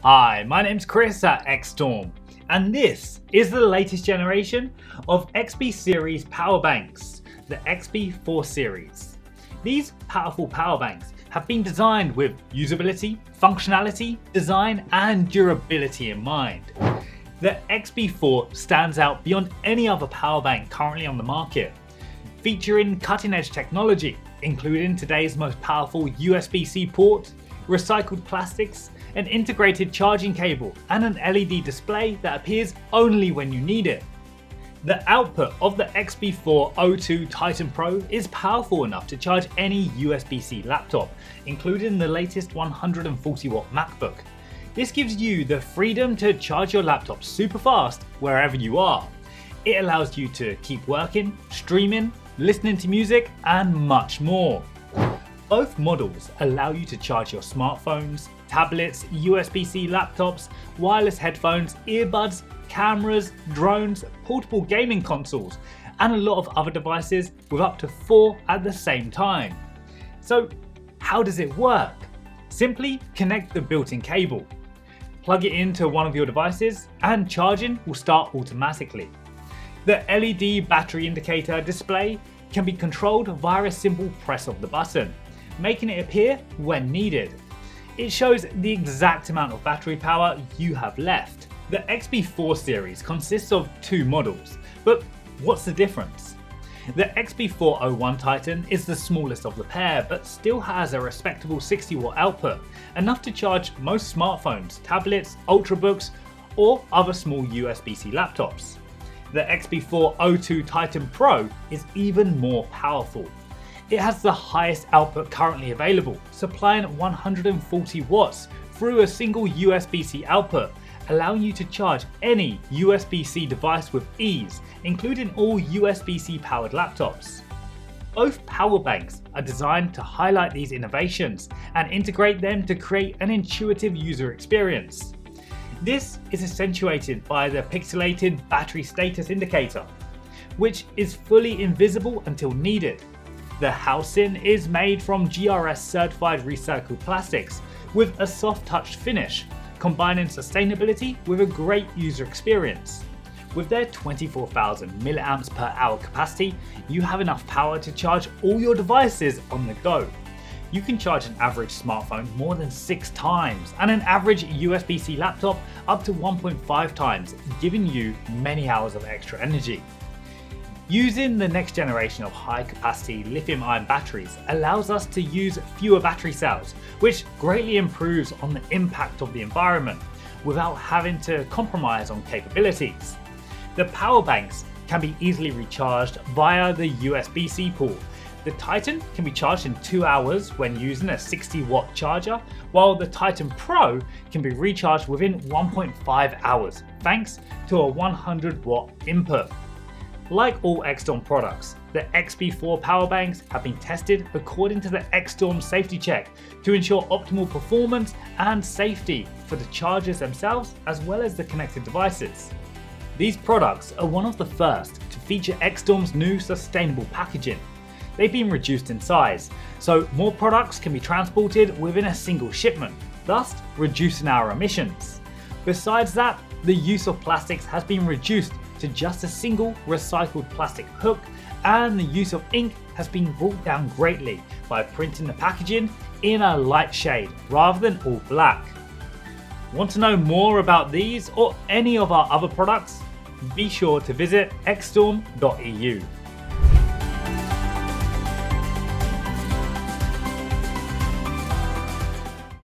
Hi, my name's Chris at XStorm, and this is the latest generation of XB series power banks, the XB4 series. These powerful power banks have been designed with usability, functionality, design, and durability in mind. The XB4 stands out beyond any other power bank currently on the market, featuring cutting-edge technology, including today's most powerful USB-C port, recycled plastics, an integrated charging cable, and an LED display that appears only when you need it. The output of the XB402 Titan Pro is powerful enough to charge any USB-C laptop, including the latest 140-watt MacBook. This gives you the freedom to charge your laptop super fast wherever you are. It allows you to keep working, streaming, listening to music, and much more. Both models allow you to charge your smartphones, tablets, USB-C laptops, wireless headphones, earbuds, cameras, drones, portable gaming consoles, and a lot of other devices with up to 4 at the same time. So how does it work? Simply connect the built-in cable. Plug it into one of your devices and charging will start automatically. The LED battery indicator display can be controlled via a simple press of the button, making it appear when needed. It shows the exact amount of battery power you have left. The XB4 series consists of 2 models, but what's the difference? The XB401 Titan is the smallest of the pair, but still has a respectable 60-watt output, enough to charge most smartphones, tablets, ultrabooks, or other small USB-C laptops. The XB402 Titan Pro is even more powerful. It has the highest output currently available, supplying 140 watts through a single USB-C output, allowing you to charge any USB-C device with ease, including all USB-C powered laptops. Both power banks are designed to highlight these innovations and integrate them to create an intuitive user experience. This is accentuated by the pixelated battery status indicator, which is fully invisible until needed. The housing is made from GRS certified recycled plastics with a soft touch finish, combining sustainability with a great user experience. With their 24,000 mAh capacity, you have enough power to charge all your devices on the go. You can charge an average smartphone more than 6 times and an average USB-C laptop up to 1.5 times, giving you many hours of extra energy. Using the next generation of high-capacity lithium-ion batteries allows us to use fewer battery cells, which greatly improves on the impact of the environment without having to compromise on capabilities. The power banks can be easily recharged via the USB-C port. The Titan can be charged in 2 hours when using a 60-watt charger, while the Titan Pro can be recharged within 1.5 hours, thanks to a 100-watt input. Like all XStorm products, the XB4 power banks have been tested according to the XStorm safety check to ensure optimal performance and safety for the chargers themselves as well as the connected devices. These products are one of the first to feature XStorm's new sustainable packaging. They've been reduced in size, so more products can be transported within a single shipment, thus reducing our emissions. Besides that, the use of plastics has been reduced to just a single recycled plastic hook, and the use of ink has been brought down greatly by printing the packaging in a light shade rather than all black. Want to know more about these or any of our other products? Be sure to visit xstorm.eu.